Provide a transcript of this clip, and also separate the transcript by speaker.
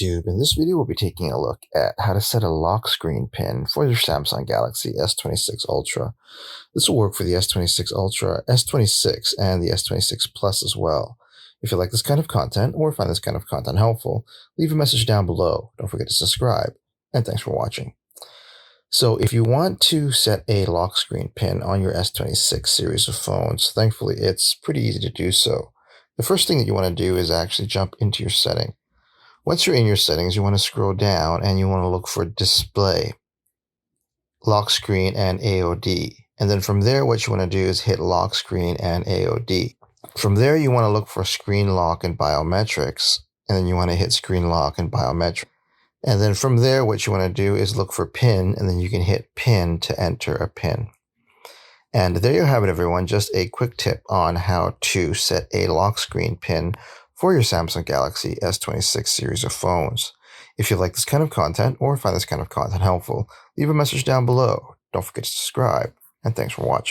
Speaker 1: YouTube. In this video, we'll be taking a look at how to set a lock screen pin for your Samsung Galaxy S26 Ultra. This will work for the S26 Ultra, S26, and the S26 Plus as well. If you like this kind of content or find this kind of content helpful, leave a message down below. Don't forget to subscribe, and thanks for watching. So if you want to set a lock screen pin on your S26 series of phones, thankfully it's pretty easy to do so. The first thing that you want to do is actually jump into your setting. Once you're in your settings, you want to scroll down and you want to look for Display, Lock Screen, and AOD. And then from there, what you want to do is hit Lock Screen and AOD. From there, you want to look for Screen Lock and Biometrics, and then you want to hit Screen Lock and Biometrics. And then from there, what you want to do is look for PIN, and then you can hit PIN to enter a PIN. And there you have it, everyone. Just a quick tip on how to set a lock screen pin for your Samsung Galaxy S26 series of phones. If you like this kind of content or find this kind of content helpful, leave a message down below. Don't forget to subscribe, and thanks for watching.